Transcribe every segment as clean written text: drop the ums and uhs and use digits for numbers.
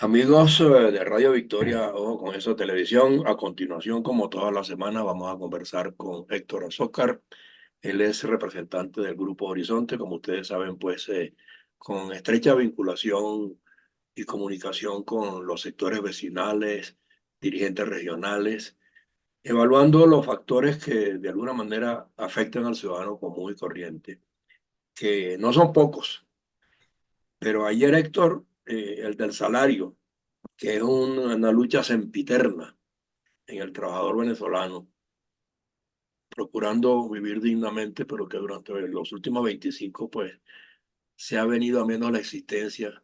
Amigos de Radio Victoria, ojo con eso, televisión. A continuación, como todas las semanas, vamos a conversar con Héctor Azócar. Él es representante del Grupo Horizonte, como ustedes saben, pues con estrecha vinculación y comunicación con los sectores vecinales, dirigentes regionales, evaluando los factores que de alguna manera afectan al ciudadano común y corriente, que no son pocos. Pero ayer, Héctor, el del salario, que es una lucha sempiterna en el trabajador venezolano, procurando vivir dignamente, pero que durante los últimos 25, pues, se ha venido a menos la existencia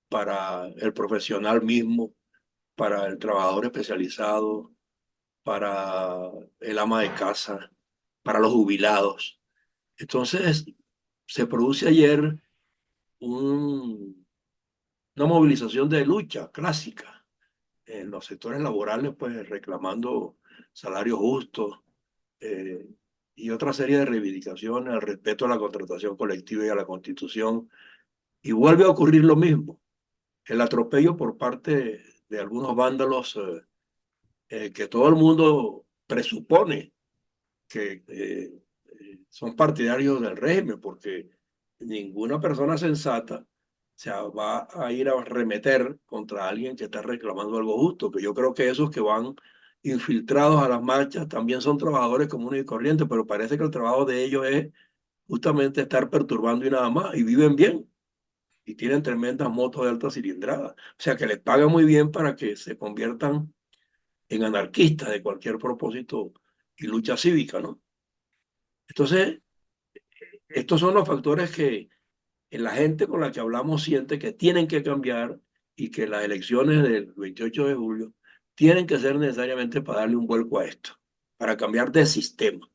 para el profesional mismo, para el trabajador especializado, para el ama de casa, para los jubilados. Entonces, se produce ayer un- una movilización de lucha clásica en los sectores laborales, pues reclamando salarios justos, eh, y otra serie de reivindicaciones al respeto a la contratación colectiva y a la Constitución. Y vuelve a ocurrir lo mismo, el atropello por parte de algunos vándalos, que todo el mundo presupone que son partidarios del régimen, porque ninguna persona sensata se va a ir a arremeter contra alguien que está reclamando algo justo, que yo creo que esos que van infiltrados a las marchas también son trabajadores comunes y corrientes, pero parece que el trabajo de ellos es justamente estar perturbando y nada más, y viven bien, y tienen tremendas motos de alta cilindrada. O sea que les pagan muy bien para que se conviertan en anarquistas de cualquier propósito y lucha cívica, ¿no? Entonces, estos son los factores que la gente con la que hablamos siente que tienen que cambiar y que las elecciones del 28 de julio tienen que ser necesariamente para darle un vuelco a esto, para cambiar de sistema,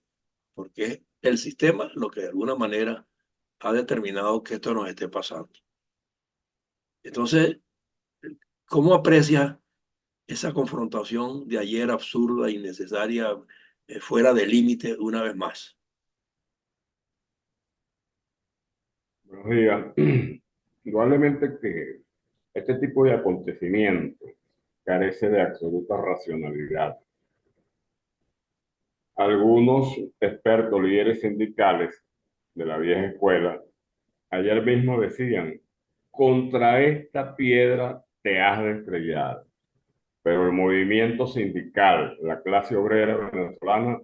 porque es el sistema lo que de alguna manera ha determinado que esto nos esté pasando. Entonces, ¿cómo aprecia esa confrontación de ayer absurda, innecesaria, fuera de límite una vez más? Buenos días. Indudablemente que este tipo de acontecimientos carece de absoluta racionalidad. Algunos expertos, líderes sindicales de la vieja escuela, ayer mismo decían, contra esta piedra te has de estrellar. Pero el movimiento sindical, la clase obrera venezolana,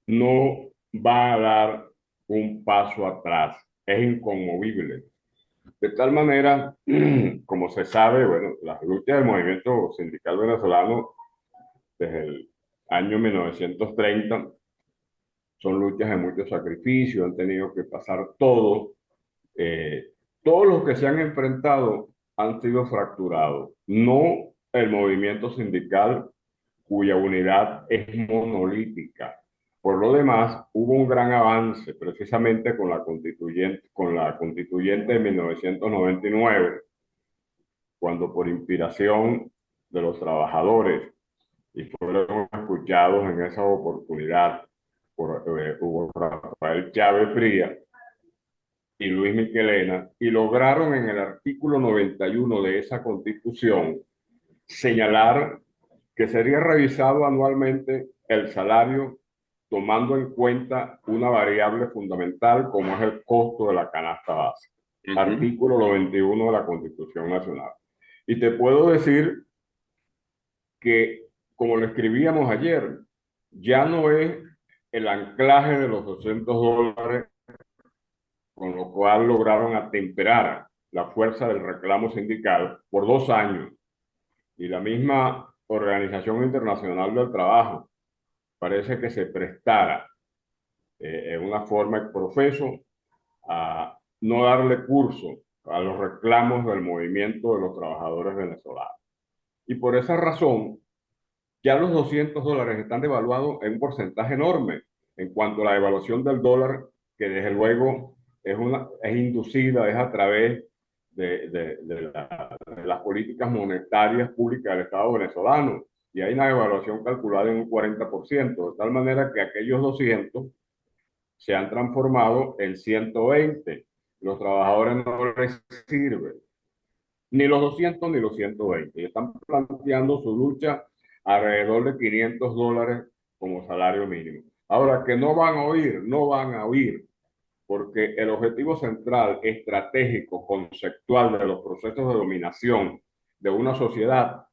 no va a dar un paso atrás. Es inconmovible. De tal manera, como se sabe, bueno, las luchas del movimiento sindical venezolano desde el año 1930 son luchas de mucho sacrificio, han tenido que pasar todo. eh, Todos los que se han enfrentado han sido fracturados, no el movimiento sindical cuya unidad es monolítica. Por lo demás, hubo un gran avance precisamente con la constituyente de 1999, cuando por inspiración de los trabajadores y fueron escuchados en esa oportunidad por Hugo Rafael Chávez Frías y Luis Michelena, y lograron en el artículo 91 de esa constitución señalar que sería revisado anualmente el salario tomando en cuenta una variable fundamental como es el costo de la canasta básica. Ujú. Artículo 91 de la Constitución Nacional. Y te puedo decir que, como lo escribíamos ayer, ya no es el anclaje de los $200, con lo cual lograron atemperar la fuerza del reclamo sindical por 2 años. Y la misma Organización Internacional del Trabajo parece que se prestara en una forma profeso a no darle curso a los reclamos del movimiento de los trabajadores venezolanos. Y por esa razón, ya los $200 están devaluados en un porcentaje enorme en cuanto a la devaluación del dólar, que desde luego es inducida, es a través de las políticas monetarias públicas del Estado venezolano. Y hay una devaluación calculada en un 40%, de tal manera que aquellos 200 se han transformado en 120. Los trabajadores no les sirve. ni los 200 ni los 120. Y están planteando su lucha alrededor de $500 como salario mínimo. Ahora, que no van a oír, no van a oír, porque el objetivo central, estratégico, conceptual de los procesos de dominación de una sociedad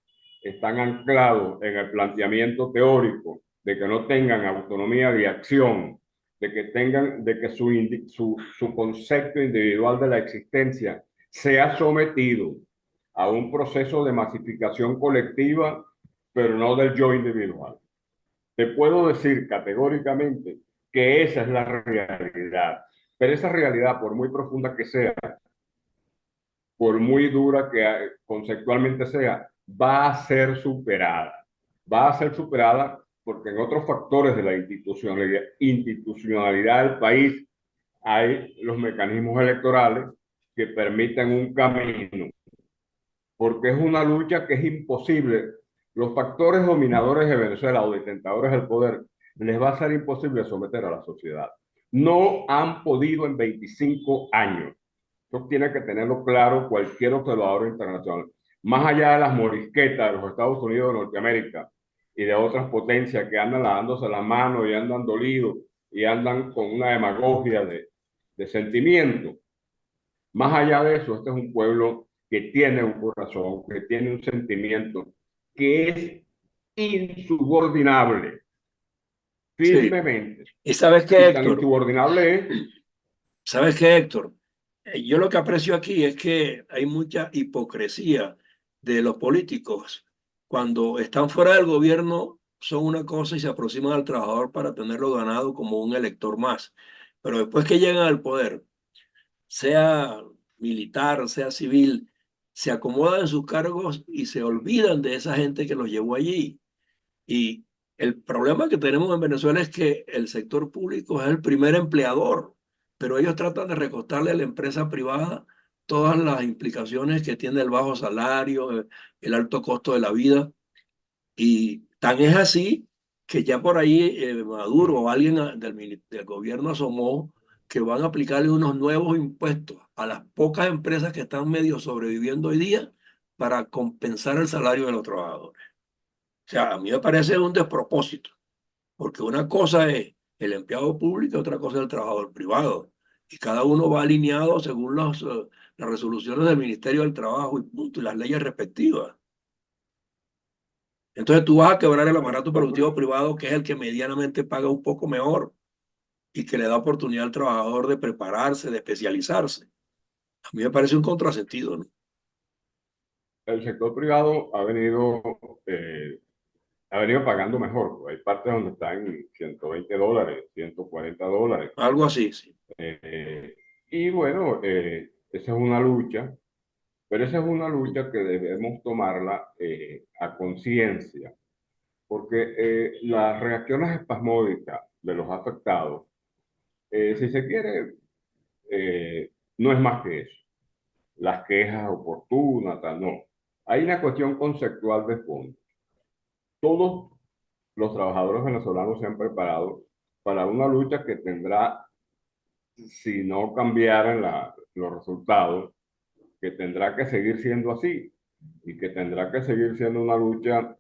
están anclados en el planteamiento teórico de que no tengan autonomía de acción, de que su concepto individual de la existencia sea sometido a un proceso de masificación colectiva, pero no del yo individual. Te puedo decir categóricamente que esa es la realidad, pero esa realidad, por muy profunda que sea, por muy dura que conceptualmente sea, va a ser superada. Va a ser superada porque en otros factores de la institucionalidad del país hay los mecanismos electorales que permiten un camino, porque es una lucha que es imposible. Los factores dominadores de Venezuela o detentadores del poder les va a ser imposible someter a la sociedad. No han podido en 25 años. Esto tiene que tenerlo claro cualquier observador internacional. Más allá de las morisquetas de los Estados Unidos de Norteamérica y de otras potencias que andan lavándose las manos y andan dolidos y andan con una demagogia de sentimiento. Más allá de eso, este es un pueblo que tiene un corazón, que tiene un sentimiento, que es insubordinable, Sí. firmemente. ¿Y sabes qué, Y tan Héctor? insubordinable es. ¿Sabes qué, Héctor? Yo lo que aprecio aquí es que hay mucha hipocresía de los políticos. Cuando están fuera del gobierno son una cosa y se aproximan al trabajador para tenerlo ganado como un elector más. Pero después que llegan al poder, sea militar, sea civil, se acomodan en sus cargos y se olvidan de esa gente que los llevó allí. Y el problema que tenemos en Venezuela es que el sector público es el primer empleador, pero ellos tratan de recostarle a la empresa privada todas las implicaciones que tiene el bajo salario, el alto costo de la vida. Y tan es así que ya por ahí Maduro o alguien del gobierno asomó que van a aplicarle unos nuevos impuestos a las pocas empresas que están medio sobreviviendo hoy día para compensar el salario de los trabajadores. O sea, a mí me parece un despropósito, porque una cosa es el empleado público y otra cosa es el trabajador privado. Y cada uno va alineado según las resoluciones del Ministerio del Trabajo y punto, y las leyes respectivas. Entonces tú vas a quebrar el aparato productivo privado, que es el que medianamente paga un poco mejor y que le da oportunidad al trabajador de prepararse, de especializarse. A mí me parece un contrasentido, ¿no? El sector privado ha venido pagando mejor. Hay partes donde están en $120, $140. Algo así, sí. Y bueno, esa es una lucha, pero esa es una lucha que debemos tomarla a conciencia, porque las reacciones espasmódicas de los afectados, si se quiere, no es más que eso. Las quejas oportunas, tal, no. Hay una cuestión conceptual de fondo. Todos los trabajadores venezolanos se han preparado para una lucha que tendrá, si no cambiaran los resultados, que tendrá que seguir siendo así y que tendrá que seguir siendo una lucha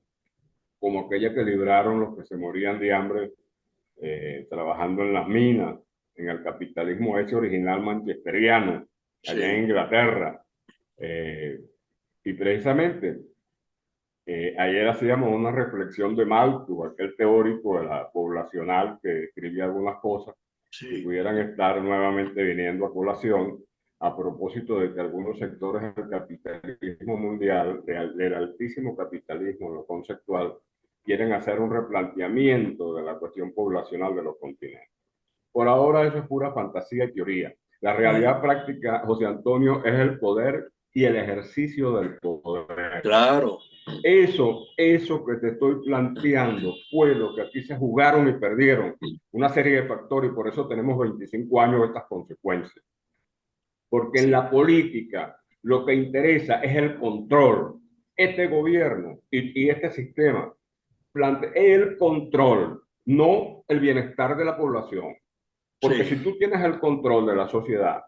como aquella que libraron los que se morían de hambre trabajando en las minas, en el capitalismo ese original manchesteriano, allá en Sí, Inglaterra. Eh, y precisamente ayer hacíamos una reflexión de Malthus, aquel teórico de la poblacional que escribía algunas cosas que sí, pudieran estar nuevamente viniendo a colación a propósito de que algunos sectores del capitalismo mundial, del altísimo capitalismo, lo conceptual, quieren hacer un replanteamiento de la cuestión poblacional de los continentes. Por ahora eso es pura fantasía y teoría. La bueno, realidad práctica, José Antonio, es el poder y el ejercicio del poder. claro, Eso que te estoy planteando fue lo que aquí se jugaron y perdieron. Una serie de factores y por eso tenemos 25 años de estas consecuencias. Porque en sí, la política lo que interesa es el control. Este gobierno y este sistema plantea el control, no el bienestar de la población. Porque sí, si tú tienes el control de la sociedad,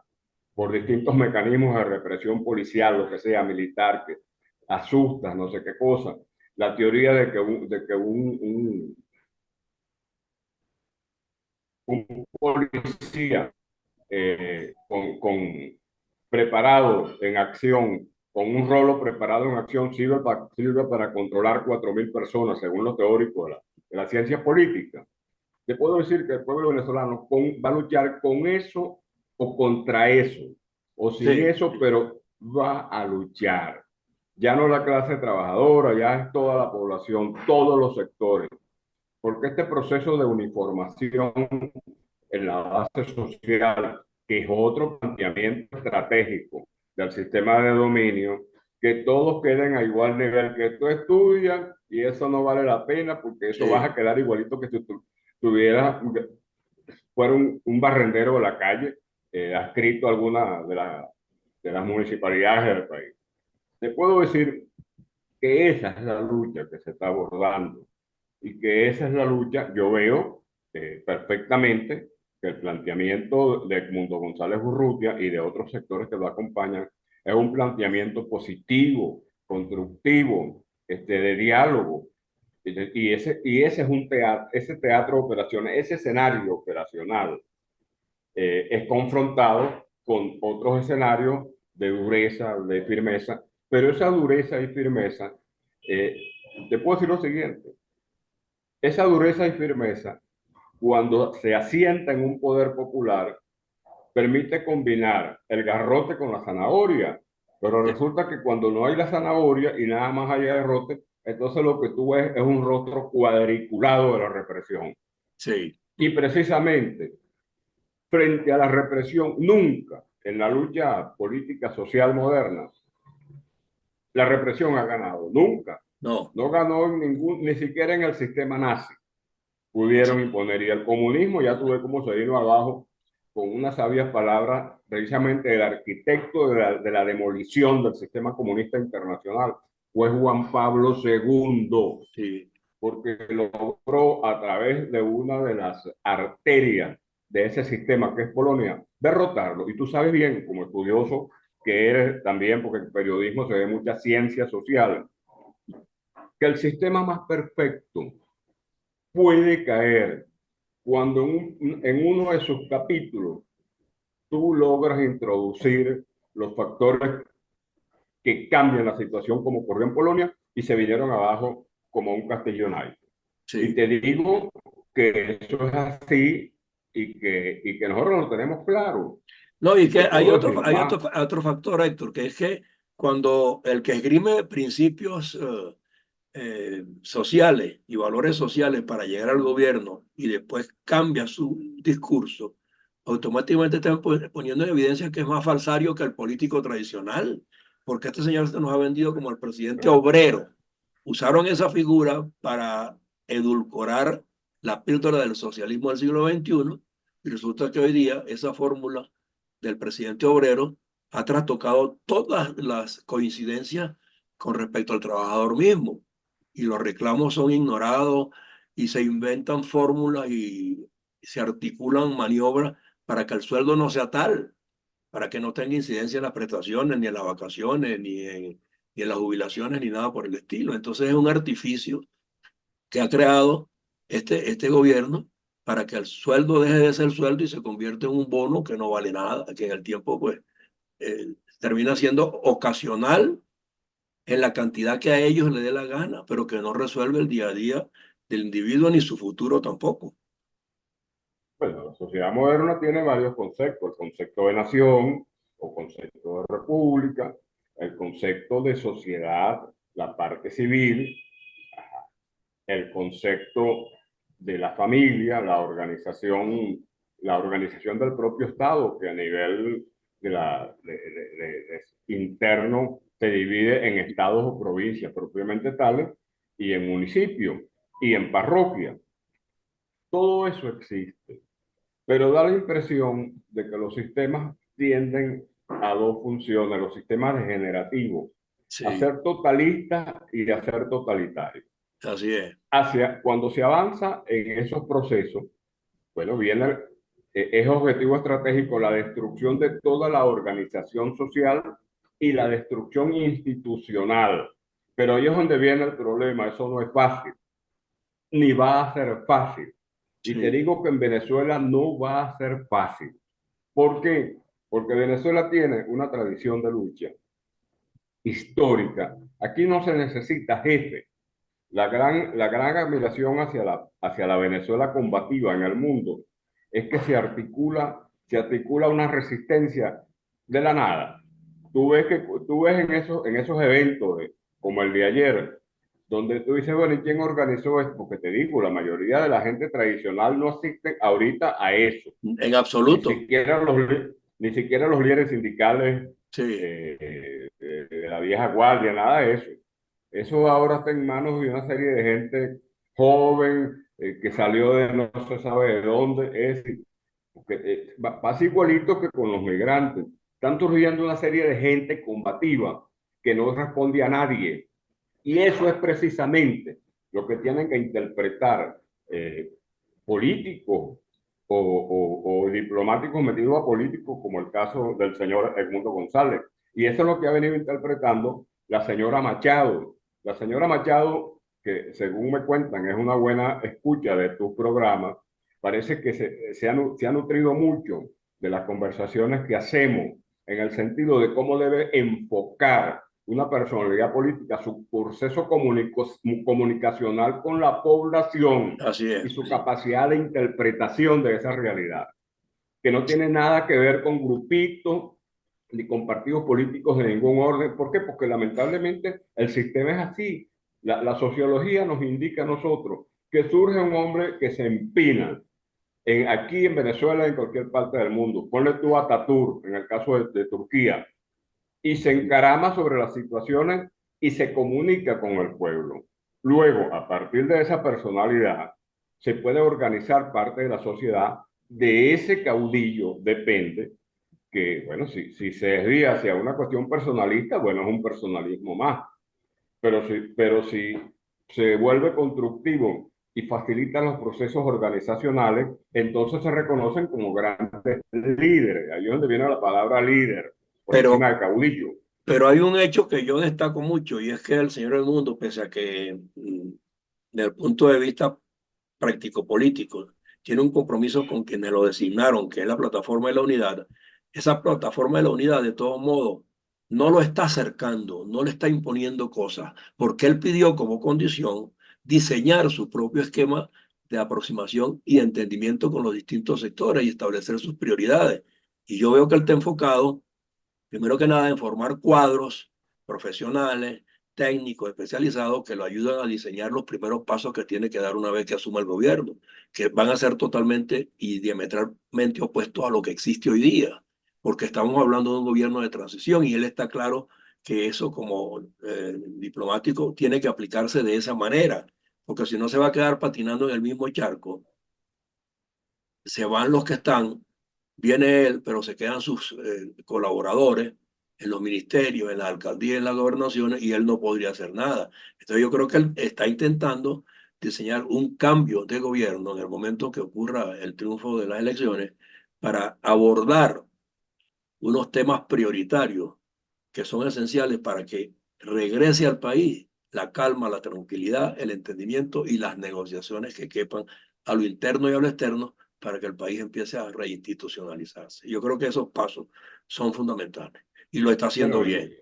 por distintos mecanismos de represión policial, lo que sea, militar, que asusta, no sé qué cosa. La teoría un policía preparado en acción, con un rolo preparado en acción, sirve para controlar 4.000 personas, según los teóricos de la ciencia política. Te puedo decir que el pueblo venezolano va a luchar con eso o contra eso, o sin Sí, eso, pero va a luchar. Ya no la clase trabajadora, ya es toda la población, todos los sectores, porque este proceso de uniformación en la base social, que es otro planteamiento estratégico del sistema de dominio, que todos queden a igual nivel, que tú estudias y eso no vale la pena porque eso vas sí, a quedar igualito que si tú tuvieras, fuera un barrendero de la calle, adscrito a alguna de las municipalidades del país. Te puedo decir que esa es la lucha que se está abordando y que esa es la lucha, yo veo perfectamente que el planteamiento de Edmundo González Urrutia y de otros sectores que lo acompañan es un planteamiento positivo, constructivo, de diálogo. Y ese es un teatro, ese teatro de operaciones, ese escenario operacional es confrontado con otros escenarios de dureza, de firmeza, pero esa dureza y firmeza, eh, te puedo decir lo siguiente, esa dureza y firmeza, cuando se asienta en un poder popular, permite combinar el garrote con la zanahoria, pero sí, resulta que cuando no hay la zanahoria y nada más hay garrote, entonces lo que tú ves es un rostro cuadriculado de la represión. sí. Y precisamente frente a la represión, nunca en la lucha política social moderna, la represión ha ganado, nunca. No, No ganó en ni siquiera en el sistema nazi pudieron imponer. Y el comunismo, ya tuve cómo se vino abajo con unas sabias palabras precisamente del arquitecto de la demolición del sistema comunista internacional, fue Juan Pablo II, sí, porque logró a través de una de las arterias de ese sistema que es Polonia, derrotarlo. Y tú sabes bien, como estudioso que eres también, porque en periodismo se ve mucha ciencia social, que el sistema más perfecto puede caer cuando en uno de sus capítulos tú logras introducir los factores que cambian la situación como ocurrió en Polonia y se vinieron abajo como un castillo naipes. Y sí. te digo que eso es así y que nosotros lo tenemos claro. No, y Y que te puedo decir hay más. otro factor, Héctor, que es que cuando el que esgrime principios sociales y valores sociales para llegar al gobierno y después cambia su discurso, automáticamente están poniendo en evidencia que es más falsario que el político tradicional, porque este señor se nos ha vendido como el presidente obrero. Usaron esa figura para edulcorar la píldora del socialismo del siglo XXI y resulta que hoy día esa fórmula del presidente obrero ha trastocado todas las coincidencias con respecto al trabajador mismo y los reclamos son ignorados y se inventan fórmulas y se articulan maniobras para que el sueldo no sea tal, para que no tenga incidencia en las prestaciones, ni en las vacaciones, ni en las jubilaciones, ni nada por el estilo. Entonces es un artificio que ha creado este gobierno para que el sueldo deje de ser sueldo y se convierta en un bono que no vale nada, que en el tiempo pues termina siendo ocasional en la cantidad que a ellos les dé la gana, pero que no resuelve el día a día del individuo ni su futuro tampoco. Bueno, la sociedad moderna tiene varios conceptos, el concepto de nación o concepto de república, el concepto de sociedad, la parte civil, el concepto de la familia, la organización del propio Estado, que a nivel interno se divide en estados o provincias propiamente tales, y en municipios, y en parroquia. Todo eso existe, pero da la impresión de que los sistemas tienden a dos funciones, los sistemas degenerativos, a Sí, ser totalistas y a ser totalitarios. así es. Cuando se avanza en esos procesos, bueno, viene, Es objetivo estratégico la destrucción de toda la organización social y la destrucción institucional. Pero ahí es donde viene el problema, eso no es fácil, ni va a ser fácil. Y te Sí, digo que en Venezuela no va a ser fácil. ¿Por qué? Porque Venezuela tiene una tradición de lucha histórica. Aquí no se necesita jefe. La gran admiración hacia la Venezuela combativa en el mundo es que se articula una resistencia de la nada. Tú ves en esos eventos como el de ayer, donde tú dices, bueno, ¿y quién organizó esto? Porque te digo, la mayoría de la gente tradicional no asiste ahorita a eso. en Ni absoluto. siquiera los líderes sindicales Sí, de la vieja guardia, nada de eso. Eso ahora está en manos de una serie de gente joven que salió de no se sabe de dónde. Porque, pasa igualito que con los migrantes. Están surgiendo una serie de gente combativa que no responde a nadie. Y eso es precisamente lo que tienen que interpretar eh, políticos o diplomáticos metidos a políticos, como el caso del señor Edmundo González. Y eso es lo que ha venido interpretando la señora Machado. La señora Machado, que según me cuentan es una buena escucha de tu programa, parece que se ha nutrido mucho de las conversaciones que hacemos en el sentido de cómo debe enfocar una personalidad política su proceso comunicacional con la población así es. y su Sí. capacidad de interpretación de esa realidad, que no tiene nada que ver con grupitos ni con partidos políticos de ningún orden. ¿Por qué? Porque lamentablemente el sistema es así. La sociología nos indica a nosotros que surge un hombre que se empina aquí en Venezuela, en cualquier parte del mundo. Ponle tú a Ataturk, en el caso de Turquía, y se encarama sobre las situaciones y se comunica con el pueblo. Luego, a partir de esa personalidad, se puede organizar parte de la sociedad. De ese caudillo depende que, bueno, si se desvía hacia una cuestión personalista, bueno, es un personalismo más. Pero si se vuelve constructivo y facilita los procesos organizacionales, entonces se reconocen como grandes líderes. Ahí es donde viene la palabra líder, por encima Pero, de caudillo. pero hay un hecho que yo destaco mucho y es que el señor del mundo, pese a que desde el punto de vista práctico-político tiene un compromiso con quienes lo designaron, que es la plataforma de la unidad, esa plataforma de la unidad de todos modos no lo está acercando, no le está imponiendo cosas, porque él pidió como condición diseñar su propio esquema de aproximación y entendimiento con los distintos sectores y establecer sus prioridades. Y yo veo que él está enfocado primero que nada, en formar cuadros profesionales, técnicos, especializados que lo ayudan a diseñar los primeros pasos que tiene que dar una vez que asuma el gobierno, que van a ser totalmente y diametralmente opuestos a lo que existe hoy día, porque estamos hablando de un gobierno de transición y él está claro que eso como diplomático tiene que aplicarse de esa manera, porque si no se va a quedar patinando en el mismo charco, se van los que están, viene él, pero se quedan sus colaboradores en los ministerios, en la alcaldía, en las gobernaciones, y él no podría hacer nada. Entonces yo creo que él está intentando diseñar un cambio de gobierno en el momento que ocurra el triunfo de las elecciones para abordar unos temas prioritarios que son esenciales para que regrese al país la calma, la tranquilidad, el entendimiento y las negociaciones que quepan a lo interno y a lo externo para que el país empiece a reinstitucionalizarse. Yo creo que esos pasos son fundamentales y lo está haciendo Bueno, bien.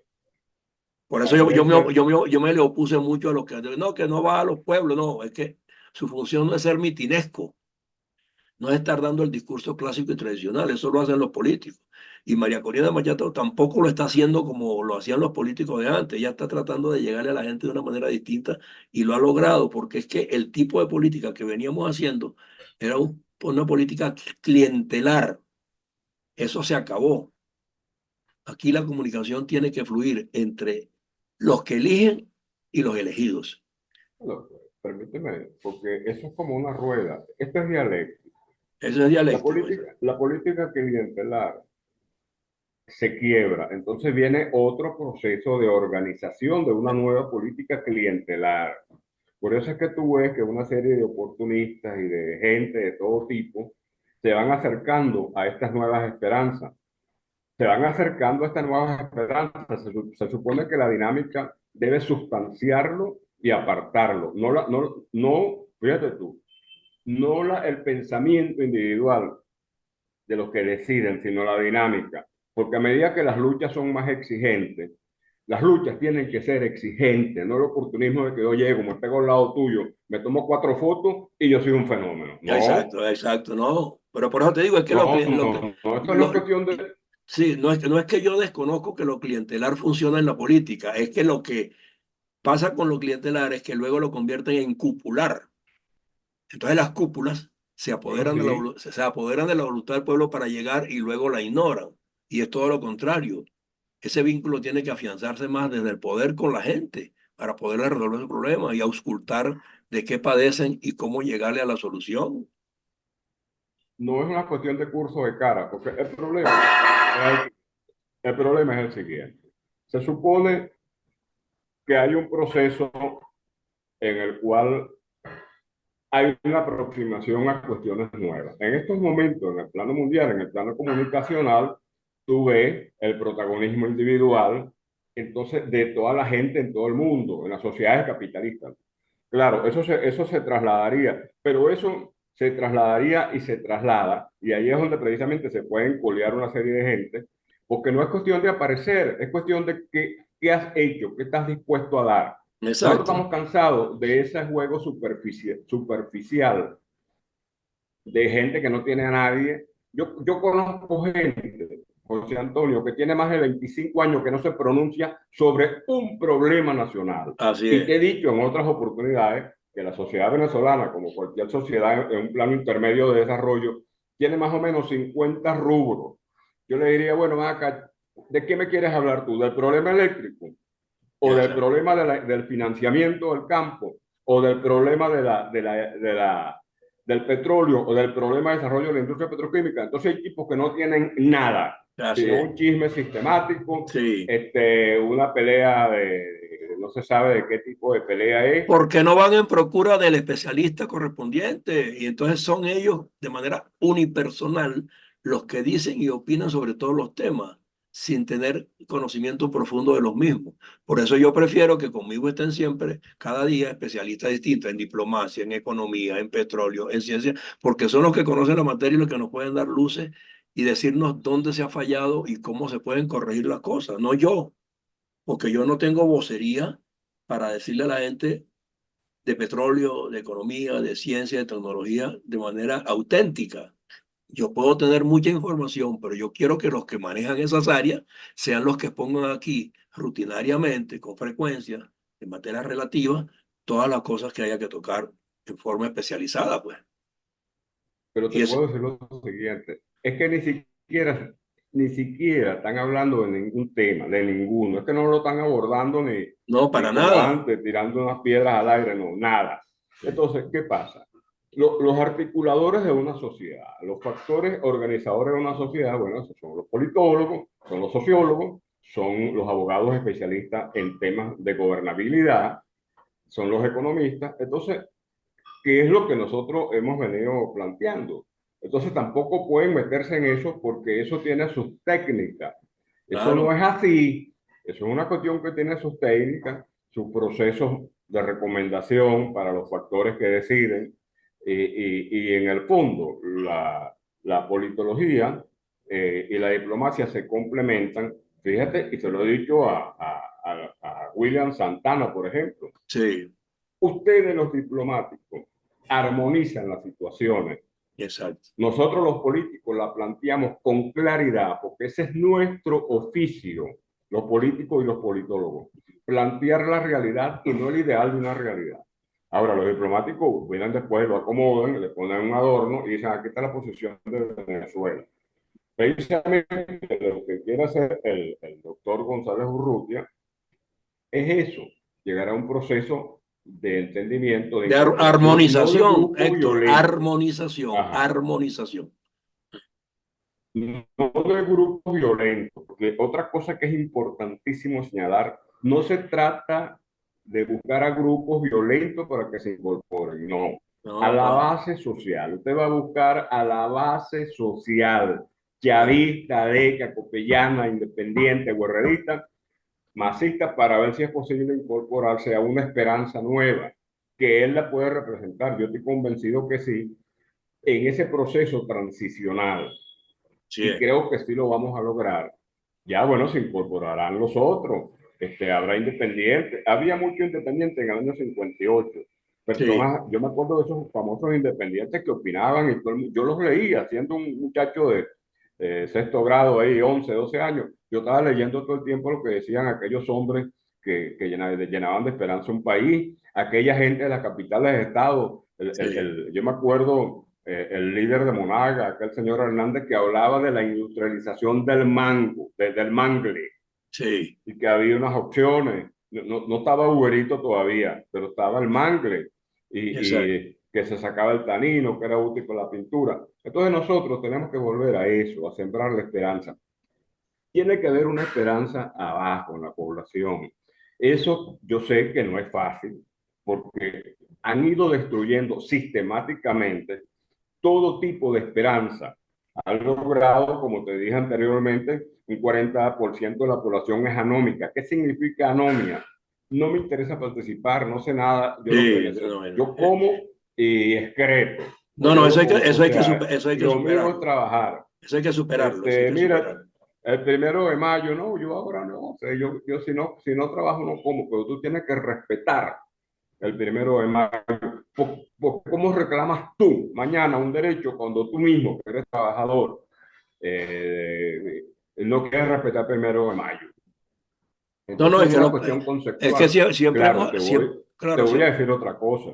Por eso a veces, yo me le opuse mucho a los que no va a los pueblos, no, es que su función no es ser mitinesco, no es estar dando el discurso clásico y tradicional, eso lo hacen los políticos. Y María Corina Machado tampoco lo está haciendo como lo hacían los políticos de antes, ella está tratando de llegarle a la gente de una manera distinta y lo ha logrado, porque es que el tipo de política que veníamos haciendo era una política clientelar, eso se acabó. Aquí la comunicación tiene que fluir entre los que eligen y los elegidos. bueno, permíteme, porque eso es como una rueda. Esto es dialéctico. Eso es La dialéctico. política, la política clientelar se quiebra. Entonces viene otro proceso de organización de una nueva política clientelar. Por eso es que tú ves que una serie de oportunistas y de gente de todo tipo se van acercando a estas nuevas esperanzas. Se van acercando a estas nuevas esperanzas. Se supone que la dinámica debe sustanciarlo y apartarlo. Fíjate tú, el pensamiento individual de los que deciden, sino la dinámica. Porque a medida que las luchas son más exigentes, las luchas tienen que ser exigentes, no el oportunismo de que yo llego, me pego al lado tuyo, me tomo 4 fotos y yo soy un fenómeno. No, Exacto, exacto, no. Pero por eso te digo, es que no, no, no, esto no es lo- cuestión de... sí, no es que yo desconozco que lo clientelar funciona en la política, es que lo que pasa con lo clientelar es que luego lo convierten en cupular. Entonces las cúpulas Bueno, sí, se apoderan de la voluntad del pueblo para llegar y luego la ignoran. Y es todo lo contrario. Ese vínculo tiene que afianzarse más desde el poder con la gente para poder resolver su problema y auscultar de qué padecen y cómo llegarle a la solución. no es una cuestión de curso de cara, porque el problema es el siguiente. Se supone que hay un proceso en el cual hay una aproximación a cuestiones nuevas. En estos momentos, en el plano mundial, en el plano comunicacional, tú ves el protagonismo individual, entonces, de toda la gente en todo el mundo, en las sociedades capitalistas. Claro, eso se trasladaría, pero eso se trasladaría y se traslada, y ahí es donde precisamente se pueden colear una serie de gente, porque no es cuestión de aparecer, es cuestión de qué has hecho, qué estás dispuesto a dar. Nosotros Exacto. estamos cansados de ese juego superficial de gente que no tiene a nadie. Yo conozco gente, José Antonio, que tiene más de 25 años que no se pronuncia sobre un problema nacional. Así Y te he es. dicho en otras oportunidades que la sociedad venezolana, como cualquier sociedad en un plano intermedio de desarrollo, tiene más o menos 50 rubros. Yo le diría, bueno, acá, ¿de qué me quieres hablar tú? ¿Del problema eléctrico? ¿O del Exacto. problema del financiamiento del campo? ¿O del problema del petróleo? ¿O del problema de desarrollo de la industria petroquímica? Entonces hay tipos que no tienen nada, Así sino es. un chisme sistemático, Sí. una pelea no se sabe de qué tipo de pelea es. Porque no van en procura del especialista correspondiente y entonces son ellos de manera unipersonal los que dicen y opinan sobre todos los temas sin tener conocimiento profundo de los mismos. Por eso yo prefiero que conmigo estén siempre, cada día, especialistas distintos en diplomacia, en economía, en petróleo, en ciencia, porque son los que conocen la materia y los que nos pueden dar luces y decirnos dónde se ha fallado y cómo se pueden corregir las cosas, no yo, porque yo no tengo vocería para decirle a la gente de petróleo, de economía, de ciencia, de tecnología, de manera auténtica. Yo puedo tener mucha información, pero yo quiero que los que manejan esas áreas sean los que pongan aquí rutinariamente, con frecuencia, en materia relativa, todas las cosas que haya que tocar en forma especializada, pues. Pero te Y es, puedo decir lo siguiente, es que ni siquiera están hablando de ningún tema, de ninguno, es que no lo están abordando no, ni para como nada. antes, tirando unas piedras al aire, no, nada. Entonces, ¿qué pasa? Los articuladores de una sociedad, los factores organizadores de una sociedad, bueno, esos son los politólogos, son los sociólogos, son los abogados especialistas en temas de gobernabilidad, son los economistas. Entonces, que es lo que nosotros hemos venido planteando. Entonces tampoco pueden meterse en eso porque eso tiene sus técnicas. Eso no Claro, es así. Eso es una cuestión que tiene sus técnicas, sus procesos de recomendación para los factores que deciden. Y en el fondo, la politología y la diplomacia se complementan. Fíjate, y se lo he dicho a William Santana, por ejemplo. sí, Ustedes los diplomáticos armonizan las situaciones. exacto. Nosotros los políticos la planteamos con claridad, porque ese es nuestro oficio, los políticos y los politólogos, plantear la realidad y no el ideal de una realidad. Ahora, los diplomáticos vienen después, lo acomodan, le ponen un adorno y dicen, aquí está la posición de Venezuela. Precisamente lo que quiere hacer el doctor González Urrutia es eso, llegar a un proceso de entendimiento, de De incorporación, no de armonización, grupo Héctor, violento, armonización, ajá, armonización. no de grupo violento, porque otra cosa que es importantísimo señalar, no se trata de buscar a grupos violentos para que se incorporen, no. a No, la bueno, base social. Usted va a buscar a la base social, bueno, chavista, derecha, copellana, independiente, guerrerista, masista, para ver si es posible incorporarse a una esperanza nueva, que él la puede representar. Yo estoy convencido que sí, en ese proceso transicional, sí, y creo que sí lo vamos a lograr. Ya, bueno, se incorporarán los otros. Habrá independientes. Había mucho independiente en el año 58. sí, Personas, yo me acuerdo de esos famosos independientes que opinaban y todo yo los leía, siendo un muchacho de sexto grado, ahí, 11 12 años. Yo estaba leyendo todo el tiempo lo que decían aquellos hombres que llenaban de esperanza un país, aquella gente de las capitales de estado. sí, Yo me acuerdo el líder de Monaga, aquel señor Hernández, que hablaba de la industrialización del mango, del mangle, sí, y que había unas opciones. No estaba Uberito todavía, pero estaba el mangle, exacto. y que se sacaba el tanino, que era útil con la pintura. Entonces nosotros tenemos que volver a eso, a sembrar la esperanza. Tiene que haber una esperanza abajo en la población. Eso yo sé que no es fácil, porque han ido destruyendo sistemáticamente todo tipo de esperanza. Han logrado, como te dije anteriormente, un 40% de la población es anómica. ¿Qué significa anomia? No me interesa participar, no sé nada, yo lo que Sí, necesito, bueno. yo como y excreto, No, no, o sea, eso hay que lo mío es superarlo. trabajar. Eso hay que superarlo, eso hay que Mira, superarlo. el 1 de mayo, no, yo ahora no, o sea, yo si no trabajo no como, pero tú tienes que respetar el 1 de mayo. ¿Cómo reclamas tú mañana un derecho cuando tú mismo, que eres trabajador, eh, no quieres respetar el 1 de mayo? No, no, Entonces es una cuestión es que conceptual. siempre Claro, hemos, siempre, te claro, voy a siempre, decir otra cosa.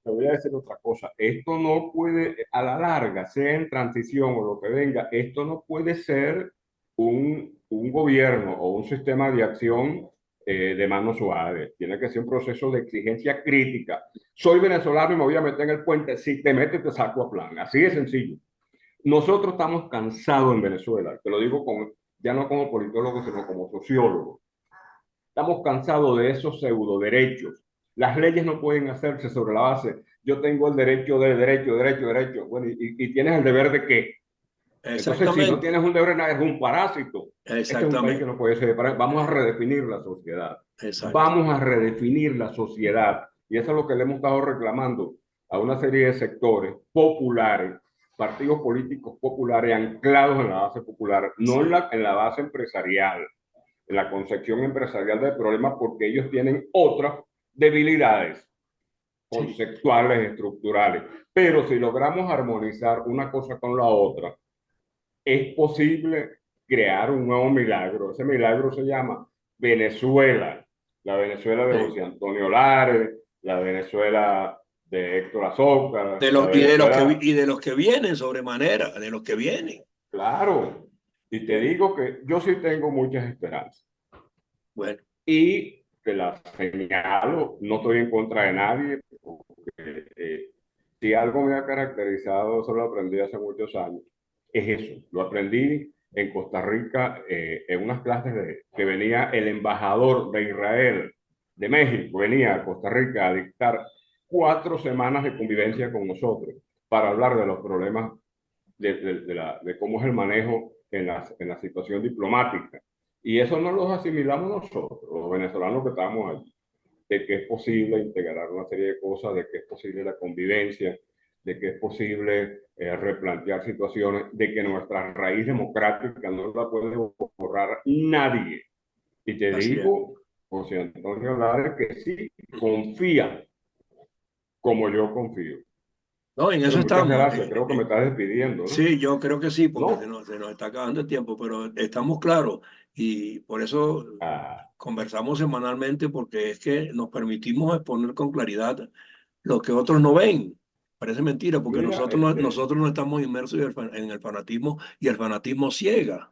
Te voy a decir otra cosa. Esto no puede, a la larga, sea en transición o lo que venga, esto no puede ser un gobierno o un sistema de acción de manos suaves. Tiene que ser un proceso de exigencia crítica. Soy venezolano y me voy a meter en el puente. Si te metes, te saco a plan. Así de sencillo. Nosotros estamos cansados en Venezuela. Te lo digo ya no como politólogo, sino como sociólogo. Estamos cansados de esos pseudo derechos. Las leyes no pueden hacerse sobre la base. Yo tengo el derecho de derecho. Bueno, ¿y tienes el deber de qué? Entonces, si no tienes exactamente, un deber, nada, es un parásito. Este es un país que exactamente, no puede ser. Vamos a redefinir la sociedad. exacto. Vamos a redefinir la sociedad. Y eso es lo que le hemos estado reclamando a una serie de sectores populares, partidos políticos populares anclados en la base popular, no en Sí, la base empresarial, en la concepción empresarial del problema, porque ellos tienen otras debilidades sí, conceptuales, estructurales. Pero si logramos armonizar una cosa con la otra, es posible crear un nuevo milagro. Ese milagro se llama Venezuela, la Venezuela de sí. José Antonio Lares, la Venezuela de Héctor Azócar, De la los, Venezuela, y de los que vienen sobremanera, de los que vienen. claro. Y te Sí. digo que yo sí tengo muchas esperanzas. Bueno, Y te la señalo, no estoy en contra de nadie, porque si algo me ha caracterizado, eso lo aprendí hace muchos años, es eso. Lo aprendí en Costa Rica, en unas clases que venía el embajador de Israel, de México, venía a Costa Rica a dictar 4 semanas de convivencia con nosotros para hablar de los problemas de cómo es el manejo en la situación diplomática. Y eso no lo asimilamos nosotros, los venezolanos que estamos allí, de que es posible integrar una serie de cosas, de que es posible la convivencia, de que es posible replantear situaciones, de que nuestra raíz democrática no la puede borrar nadie. Y te así es. digo, José Antonio Lara, que sí, confía como yo confío. No, en Bueno, eso muchas estamos. gracias, creo que me estás despidiendo, ¿no? Sí, yo creo que sí, porque No. se nos está acabando el tiempo, pero estamos claros y por eso Ah, conversamos semanalmente, porque es que nos permitimos exponer con claridad lo que otros no ven. Parece mentira, porque mira, nosotros no estamos inmersos en el fanatismo y el fanatismo ciega,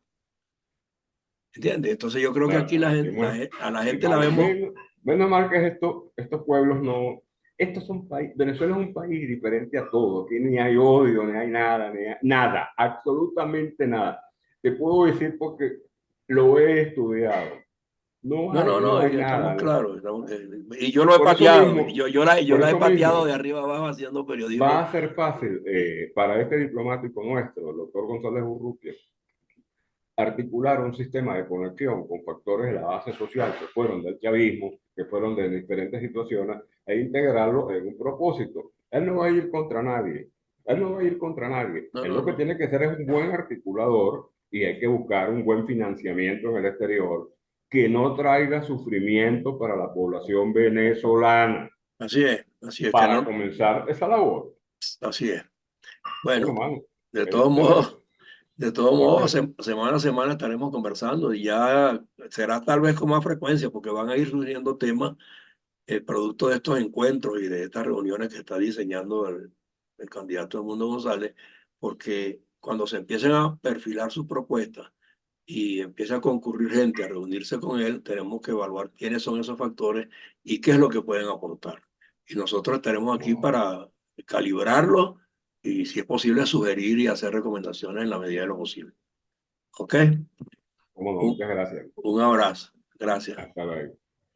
¿entiendes? Entonces yo creo que claro, aquí a la gente la vemos. menos mal que estos pueblos no, estos son países, Venezuela es un país diferente a todo, aquí ni hay odio, ni hay nada, nada, absolutamente nada. Te puedo decir porque lo he estudiado. No hay ya estamos nada. claros. Y yo lo he Por eso pateado, mismo, yo por la he eso pateado mismo, de arriba abajo haciendo va periodismo. a ser fácil para este diplomático nuestro, el doctor González Urrutia, articular un sistema de conexión con factores de la base social que fueron del chavismo, que fueron de diferentes situaciones, e integrarlo en un propósito. Él no va a ir contra nadie. Él no va a ir contra nadie. No, Él no, lo que no. tiene que ser es un buen articulador y hay que buscar un buen financiamiento en el exterior que no traiga sufrimiento para la población venezolana Así es, que para no, comenzar esa labor. así es. Bueno, Bueno, mano, de todos modos, este, de todos modos, Jorge, semana a semana estaremos conversando y ya será tal vez con más frecuencia porque van a ir surgiendo temas producto de estos encuentros y de estas reuniones que está diseñando el candidato Edmundo González, porque cuando se empiecen a perfilar sus propuestas y empieza a concurrir gente a reunirse con él, tenemos que evaluar quiénes son esos factores y qué es lo que pueden aportar. Y nosotros estaremos aquí para calibrarlo y, si es posible, sugerir y hacer recomendaciones en la medida de lo posible. ¿Ok? cómo no, Un, muchas gracias. un abrazo. Gracias. Hasta luego.